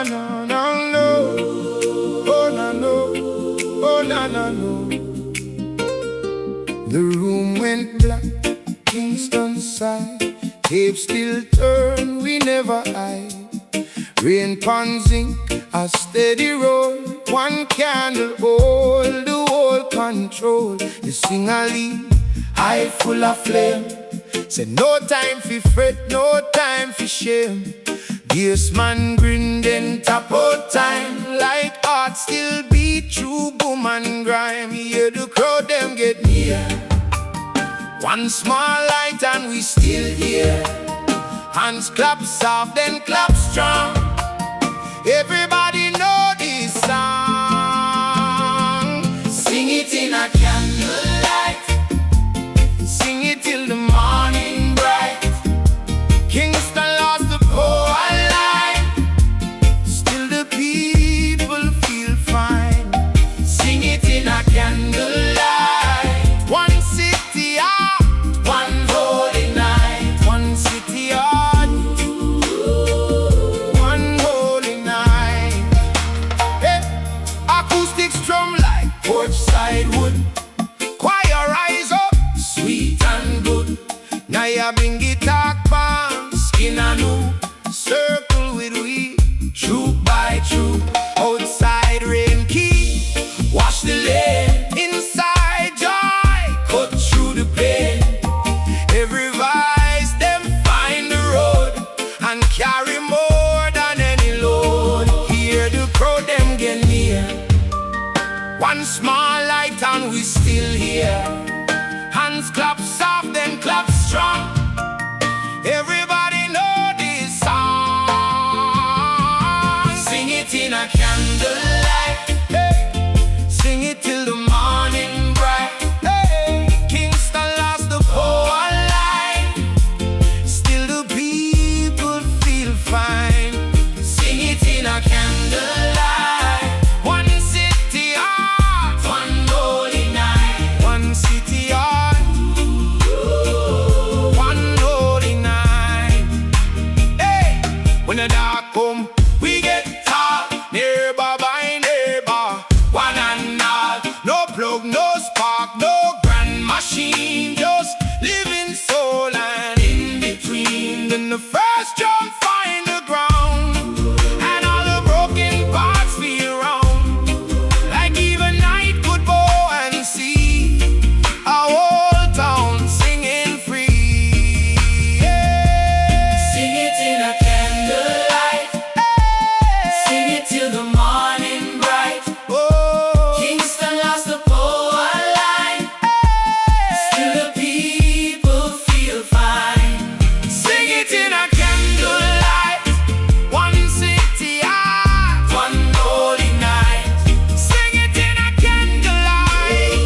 na na na no, oh na no, oh na na no. The room went black, Kingston side. Tape still turn, we never hide. Rain pon zinc, a steady roll. One candle hold the whole control. The singer lead, eye full of flame. Say no time for fret, no time for shame. Yes man grin then tap out time. Like heart still beat through boom and grime. Hear the crowd them get near. One small light and we still here. Hands clap soft then clap strong. Everybody know this song. Sing it in a candlelight. Sing it till the morning bright. Kingston lost the poor line. Still the people feel fine. Sing it in a candlelight. One city out, one holy night. One city out, one holy night. Hey, acoustic strum like porch side wood. Choir rise up, sweet and good. Now ya bring guitar band, skin and new. Circle with we, troop by troop. Outside rain key, wash the lane. Inside joy, cut through the pain. Every vice them find the road and carry more than any load. Hear the crowd them get near. One small light and we still here. Hands clap soft then clap strong. Everybody know this song. Sing it in a candlelight. Hey. Sing it till the morning bright. Hey. Kingston lost the power line. Still the people feel fine. Sing it in a candlelight. One city heart, one holy night. One city heart, one holy night. Hey, when the dark come, we get tall. Neighbor by neighbor, one and all. No plug, no spark, no grand machine. Just living soul and in between. Then the first jump find the ground, and all the broken parts feel round. Like even night could bow and see our whole town singing free. Yeah. Sing it in a candlelight. Sing it till the morning bright. Oh. Kingston lost the power line. Still the people feel fine. Sing it in a candlelight. One city heart, one holy night. Sing it in a candlelight.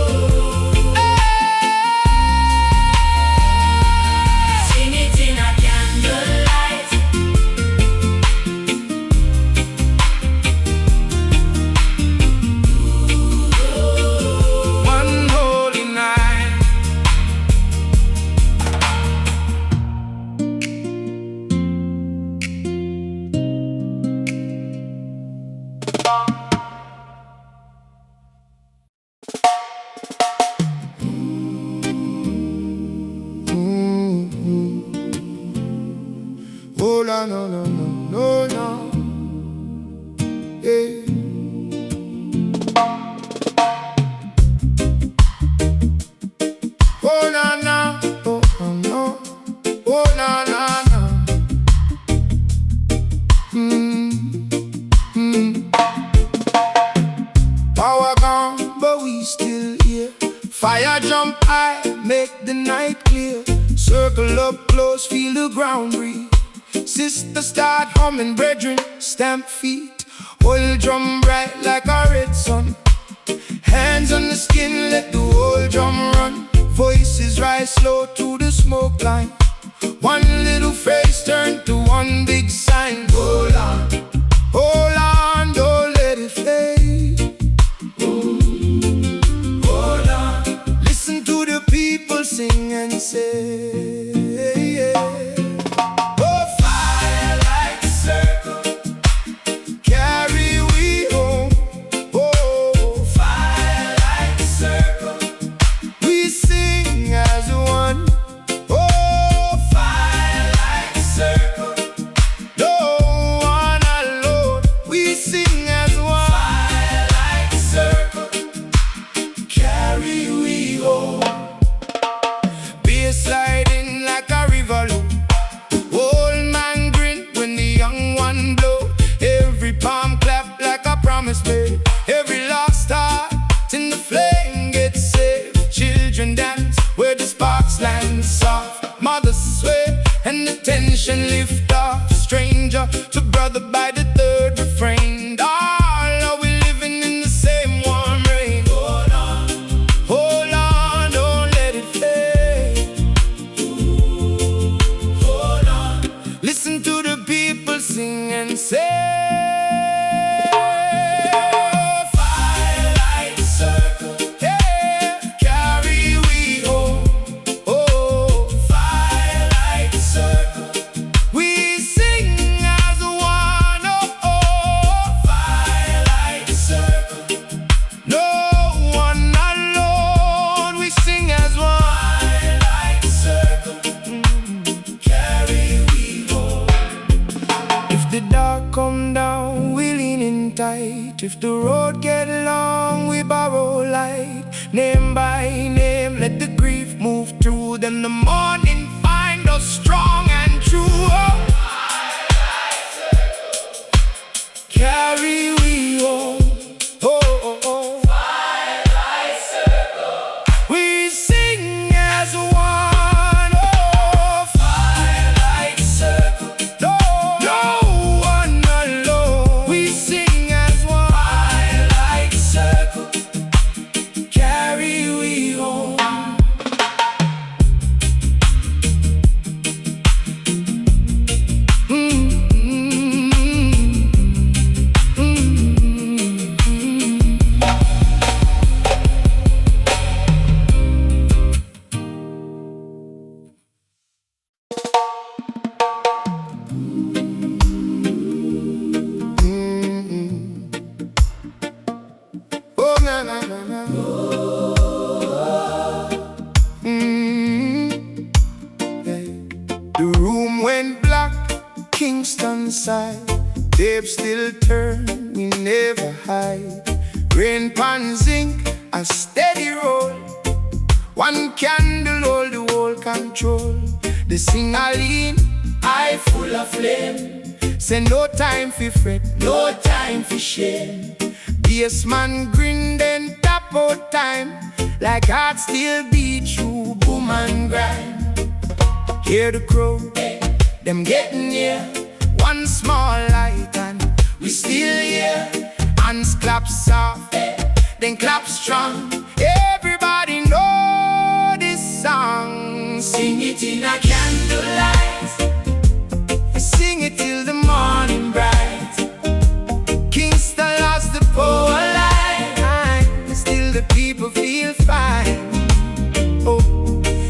Sing it in a candlelight. One holy night. Oh no no no no no no. Yeah. Oh na na, oh no, oh na na na. Power gone, but we still here. Fire jump high, make the night clear. Circle up close, feel the ground breathe. Sister start humming, brethren, stamp feet. Oil drum bright like a red sun. Hands on the skin, let the whole drum run. Voices rise slow through the smoke line. One little phrase turned to one big sign. Hold on, don't let it fade. Hold on, listen to the people sing and say, yeah. Oh, fire like a circle. sparks land soft. Mother sway and the tension lift off. Stranger to brother by the third refrain. All are we living in the same warm rain. Hold on, don't let it fade. Hold on, listen to the people sing and say. Come down, we lean in tight. If the road get long, we borrow light. Name by name, let the grief move through. Then the morning find us strong and true. Carry we home. Firelight circle. We sing as one. Firelight circle. The room went black, Kingston side. Tape still turn, we never hide. Rain pan zinc, a steady roll. One candle hold the whole control. The singer lean, eye full of flame. Say no time for fret, no time for shame. Bass man grin then tap out time. Like heart still beat through boom and grind. Hear the crow, them getting near. One small light and we still here. Hands clap soft, then clap strong. Everybody know this song. Sing it in a candlelight. Sing it till the morning bright. Kingston lost the power line. Still the people feel fine. Oh,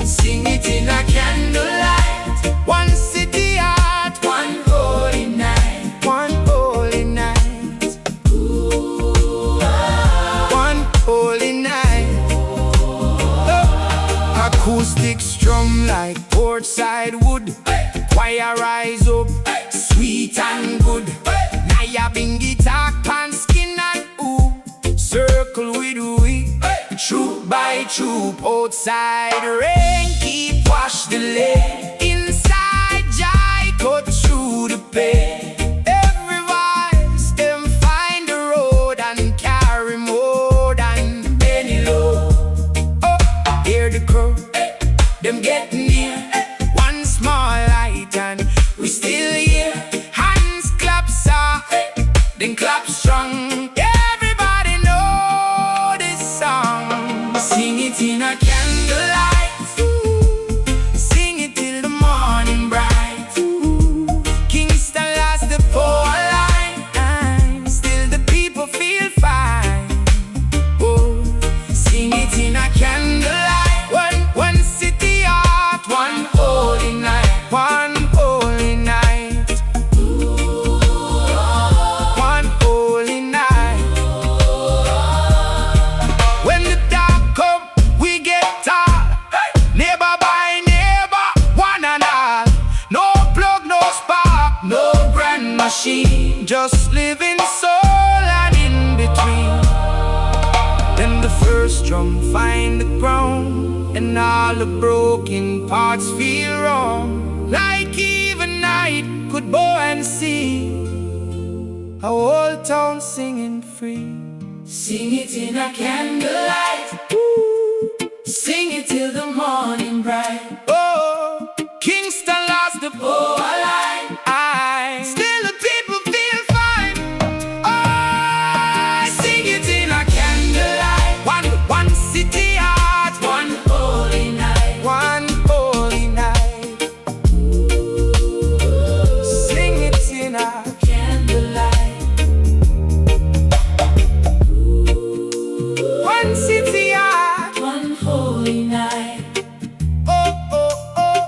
sing it in a candlelight. One city heart, one holy night. One holy night. Ooh, one holy night. Oh, acoustic strum like portside wood. Choir rise up, sweet and good. Naya bing guitar, pan skin and ooh. Circle with we, troop by troop. Outside rain keep wash the lane. Inside joy cut through the pain. Every voice them find the road and carry more than any load. Oh, hear the crow, them get near. One small light and we still here. Hands clap soft, then clap strong. Everybody know this song. Sing it in a candlelight. Sing it till the morning bright. Kingston lost the power line. Still the people feel fine. Oh, sing it in a candlelight. One city heart, one holy night. One holy night. One holy night. When the dark come, we get tall. Neighbor by neighbor, one and all. No plug, no spark, no grand machine. Just living soul and in between. Then the first drum find the ground, and all the broken parts feel wrong. Like even night could bow and see a whole town singing free. Sing it in a candlelight. Ooh. Sing it till the morning bright. Oh, Kingston lost the poor line. Still the people feel fine. Oh, sing it in a candlelight. One city heart, one holy night. One holy night. Sing it in a candlelight. One city heart, one holy night. Oh, oh, oh.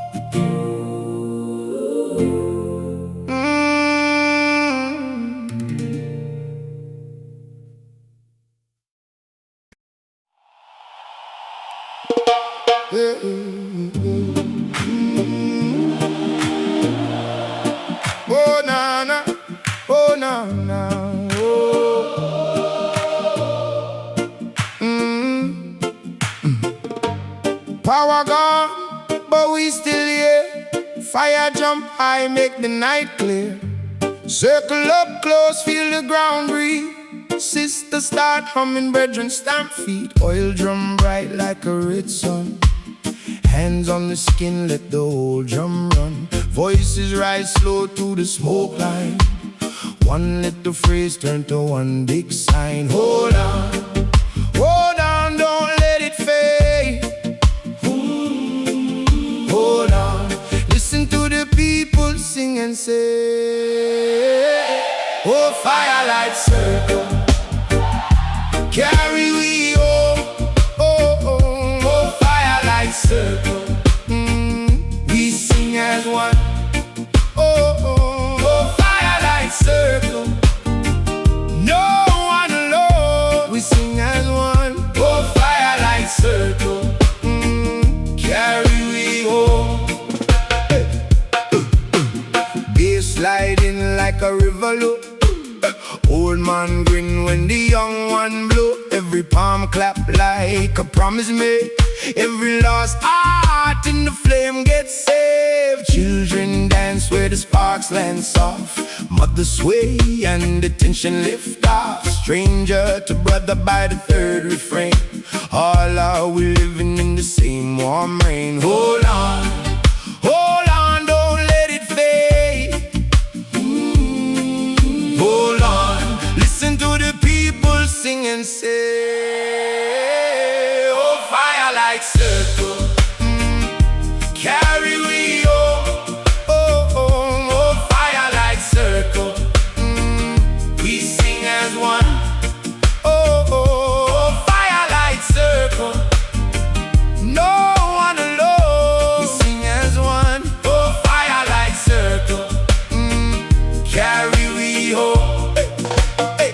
Oh, na na, oh, na na, oh. Power gone, but we still here. Fire jump high, make the night clear. Circle up close, feel the ground breathe. Sister start humming, brethren stamp feet. Oil drum bright like a red sun. Hands on the skin, let the whole drum run. Voices rise slow through the smoke line. One little phrase turn to one big sign. Hold on, don't let it fade. Hold on, listen to the people sing and say, oh, firelight circle, carry we home. Oh, oh, oh, firelight circle, we sing as one. Oh, oh, oh, firelight circle, no one alone. We sing as one. Oh, firelight circle, carry we home. Bass sliding like a river low. Old man grin when the young one blow. Every palm clap like a promise made. Every lost heart in the flame gets saved. Children dance where the sparks land soft. Mothers sway and the tension lift off. Stranger to brother by the third refrain. All are we living in the same warm rain. Hold on, don't let it fade. Hold on, listen to the people sing and say, oh, firelight circle, carry we home. Oh, oh, oh, firelight circle, we sing as one. Oh, oh, oh, firelight circle, no one alone. We sing as one. Oh, firelight circle, carry we home. Hey.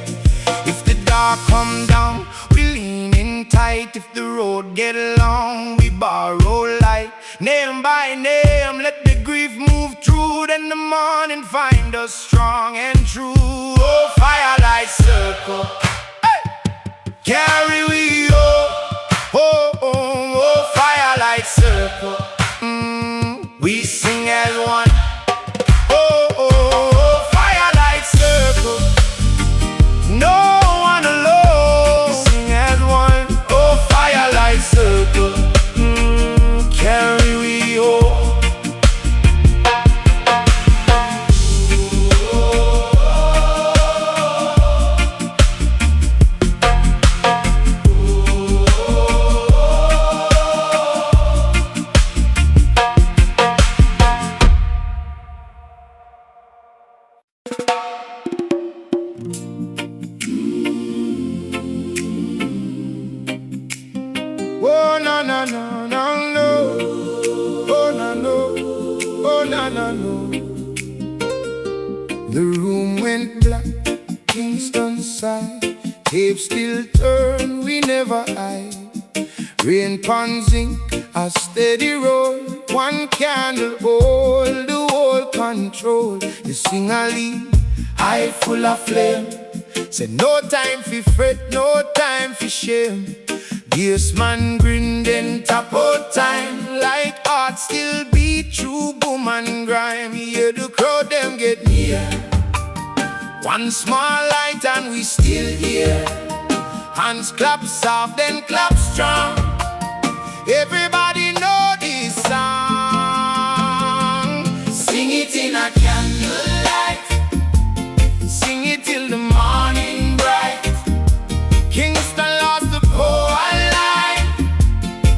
If the dark come down, we lean in tight. If the road get long, we borrow light. Name by name, let the grief move through. Then the morning find us strong and true. Oh, firelight circle, hey, carry we home. Oh, oh, oh, firelight circle, we sing as one. Oh, oh, oh, firelight circle, no one alone. We sing as one. Oh, firelight circle, carry we home. Oh, no, no, no, no, no. Oh, no, no. Oh, no, no, no. The room went black, Kingston side. Tape still turn, we never hide. Rain pon zinc, a steady roll. One candle hold the whole control. You sing a lead, eye full of flame. Say no time for fret, no time for shame. Yes, man grin then tap out time. Like heart still beat through boom and grime. Hear the crowd them get near. One small light and we still here. Hands clap soft then clap strong. Everybody know this song. Sing it in a candlelight, sing it till the morning bright. Kingston lost the poor line,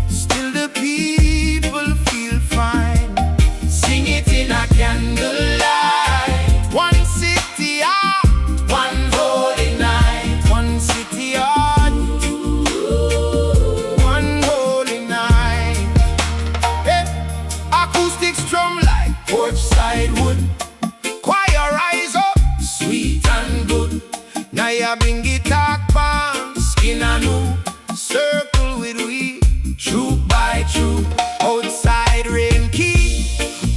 still the people feel fine. Sing it in a candlelight. One city heart, one holy night. One city heart, one holy night. Hey, acoustic strum like porch side wood. Choir rise up, sweet and good. Now you bring guitar, pan, skin and new. Circle with we, troop by troop. Outside rain key,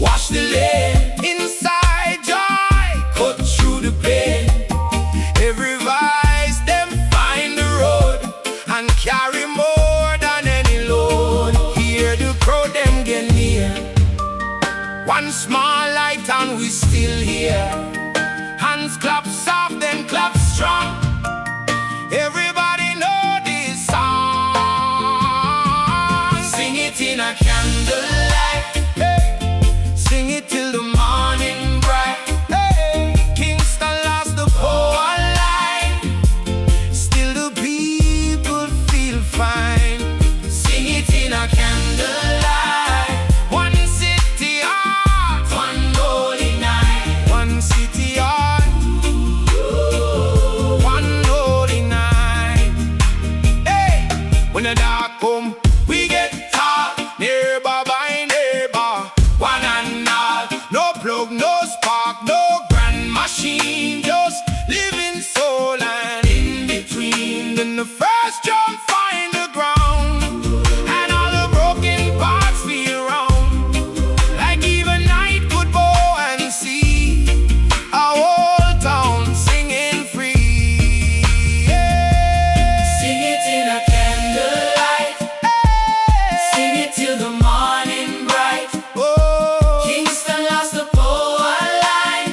wash the lane. Inside joy, cut through the pain. Every vice them find the road and carry more than any load. Hear the crowd them get near. One small light and we still here. Hands clap soft, then clap strong. Everybody know this song. Sing it in a candlelight, hey. Sing it till the morning bright, hey. Kingston lost the power line, still the people feel fine. Sing it in a candlelight. One city heart, one holy night. One city heart, one holy night. Hey, when the dark come, we get tall. Neighbor by neighbor, one and all. No plug, no spark, no grand machine. Just living soul and in between. Then the first jump find the ground, and all the broken parts feel round. Like even night could bow and see our whole town singing free. Yeah. Sing it in a candlelight, sing it till the morning bright. Oh, Kingston lost the power line,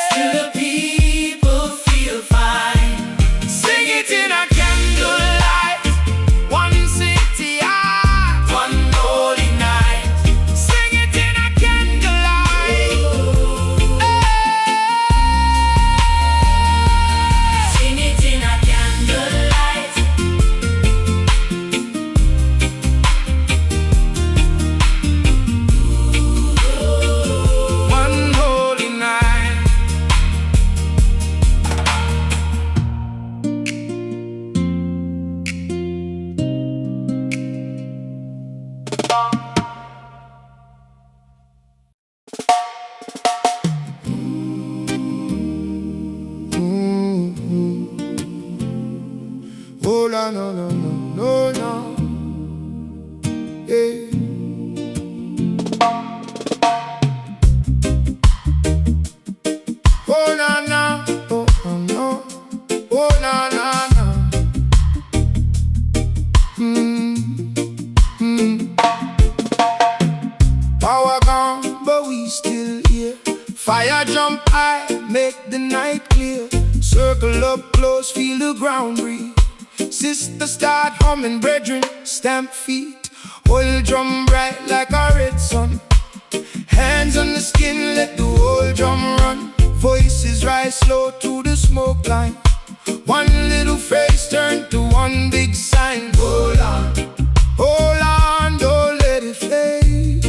still the people feel fine. Sing it in a candlelight. One city heart, one holy night. Sing it in a candlelight. Sing it in a candlelight. One holy night. Oh no no no no no no. Hey. Oh na na, oh no, oh na na na. Power gone, but we still here. Fire jump high, make the night clear. Circle up close, feel the ground breathe. Sister start humming, brethren, stamp feet. Oil drum bright like a red sun. Hands on the skin, let the whole drum run. Voices rise slow through the smoke line. One little face turned to one big sign. Hold on, don't let it fade.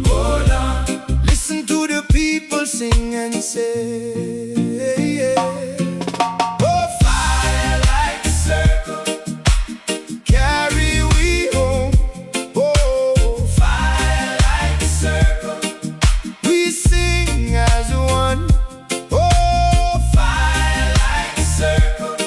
Hold on, listen to the people sing and say, oh, firelight circle, carry we home. Oh, firelight circle, we sing as one. Oh, firelight circle,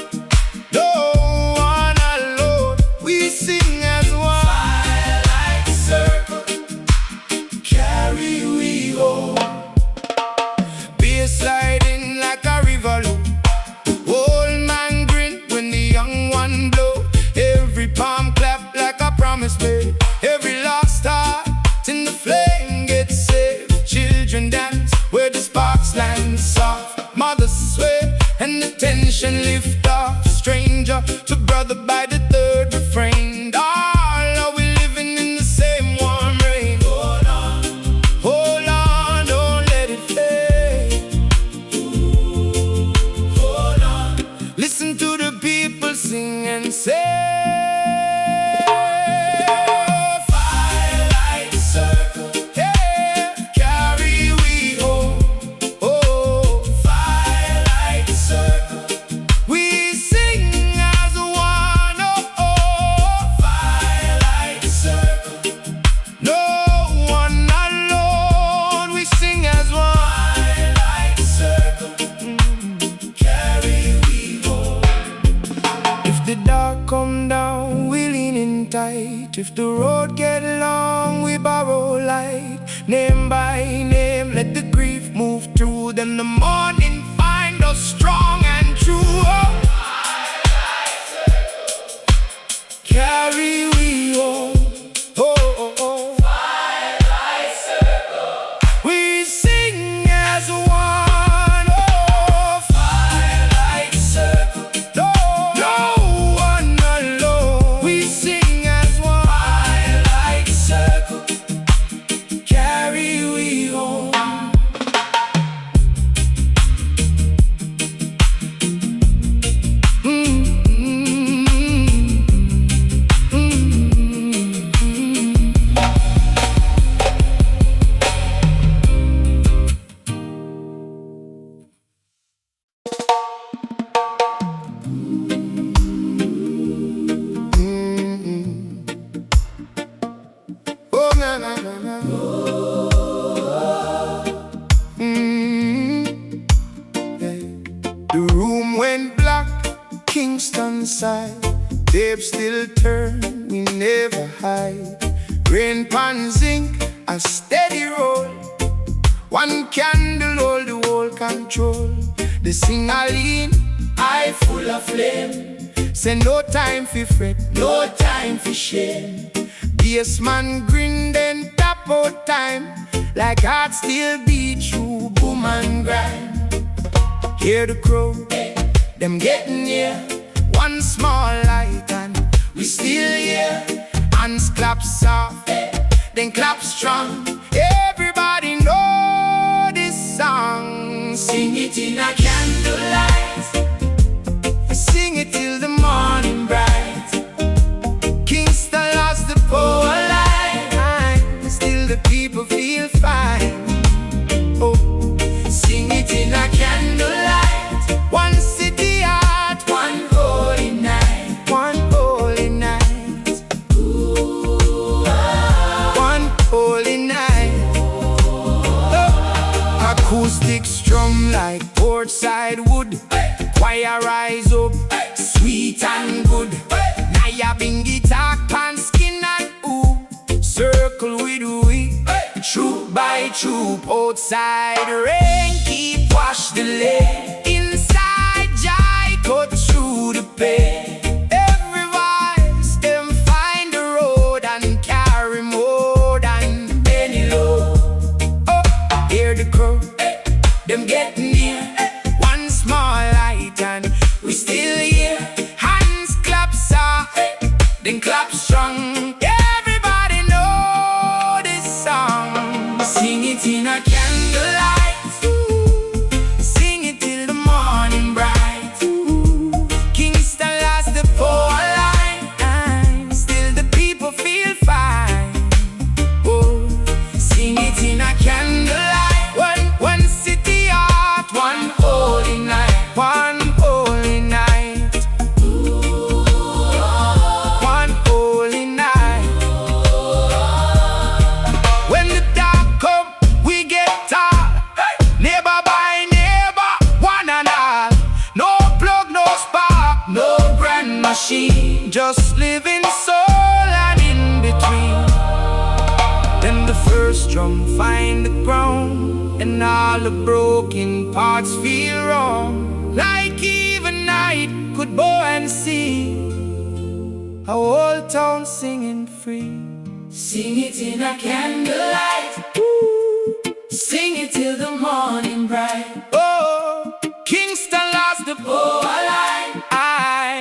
tight. If the road get long, we borrow light. Name by name, let the grief move through. Then the morning find us strong and true. Oh. Carry we home. Oh, oh, oh. Firelight circle. We sing as one. Oh, firelight circle. No one alone. We sing as one. Firelight circle. Carry we home. The room went black, Kingston side. Tape still turn, we never hide. Rain pan zinc, a steady roll. One candle hold the whole control. The singer lean, eye full of flame. Say no time for fret, no time for shame. Bass man grin then tap out time. Like heart still beat through boom and grind. Hear the crow, them getting near. One small light and we still here. Hands clap soft, then clap strong. Everybody know this song. Sing it in a candlelight. Sing it till the morning bright. Kingston lost the power line. Still the people feel fine. Oh, sing it in a candlelight. One city heart, one holy night. One holy night. Ooh, one holy night. Oh. Acoustic strum like portside wood. Choir rise up, sweet and good. Naya bing guitar, pan skin and ooh. Circle with we, troop by troop. Outside rain keep wash the lane. Inside joy cut through the pain. Every voice them find the road and carry more than any load. Oh, hear the crow, them get near. One small light and we still here. Hands clap soft, then clap strong. Everybody know this song. Sing it in a candlelight. Sing it till the morning bright. Kingston lost the power line. Still the people feel fine. Oh, sing it in a candlelight. One city heart, one holy night. One holy night. One holy night. When the dark come, we get tall. Neighbor by neighbor, one and all. No plug, no spark, no grand machine. Just living soul and in between. Then the first drum find the ground, and all the broken parts feel wrong. Like even night could bow and see a whole town singing free. Sing it in a candlelight. Ooh. Sing it till the morning bright. Oh, Kingston lost the power line.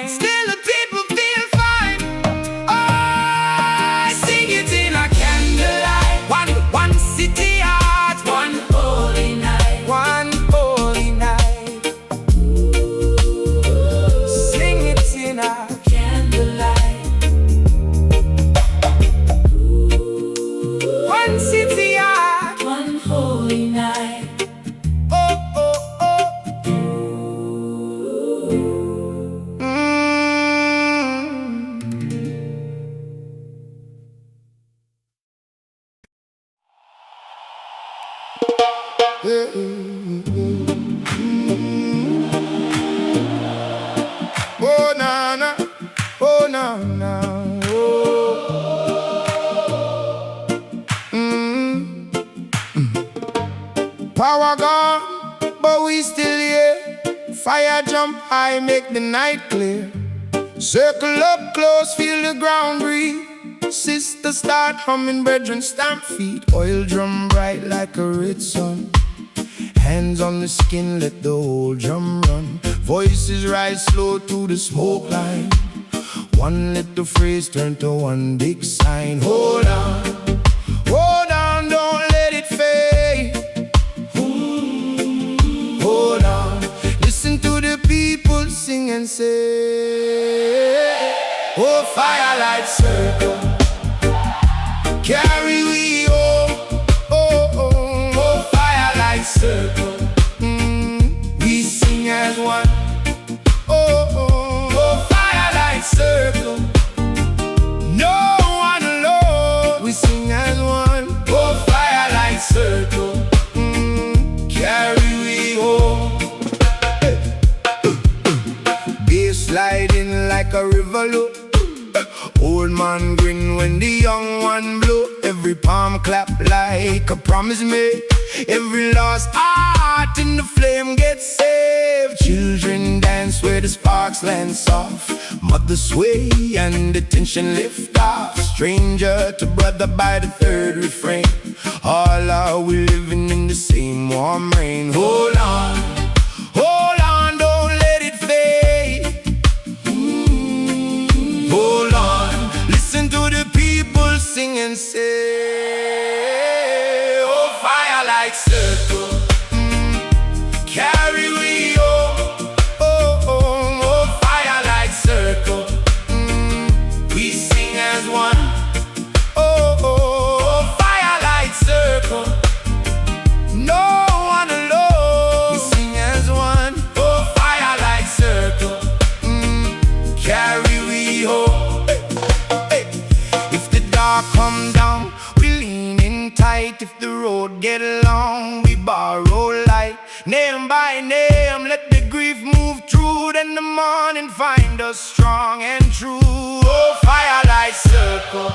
Still the people feel fine. Oh, sing it in a candlelight. One city heart, one holy night. One holy night. Sing it in a candlelight. One city heart, one holy night. Oh, oh, oh. Oh, na, na. Oh, na, na. Oh. Power gone, but we still here. Fire jump high, make the night clear. Circle up close, feel the ground breathe. Sister start humming, brethren stamp feet. Oil drum bright like a red sun. Hands on the skin, let the whole drum run. Voices rise slow through the smoke line. One little phrase turn to one big sign. Hold on, don't let it fade. Hold on, listen to the people sing and say, oh, firelight circle, carry we home. Oh, firelight circle, we sing as one. Oh, firelight circle, no one alone. We sing as one. Oh, firelight circle, carry we home. Bass sliding like a river low. Old man grin when the young one blow. Every palm clap like a promise made. Every lost heart in the flame gets saved. Children dance where the sparks land soft. Mothers sway and the tension lift off. Stranger to brother by the third refrain. All are we living in the same warm rain. Hold on, don't let it fade. Hold on, listen to the people sing and say, oh, firelight circle, carry we home. Oh, firelight circle, we sing as one. Oh, firelight circle, no one alone. We sing as one. Oh, firelight circle, carry we home. If the dark come down, we lean in tight. If the road get long, we borrow light. Name by name, let the grief move through. Then the morning find us strong and true. Oh, firelight circle,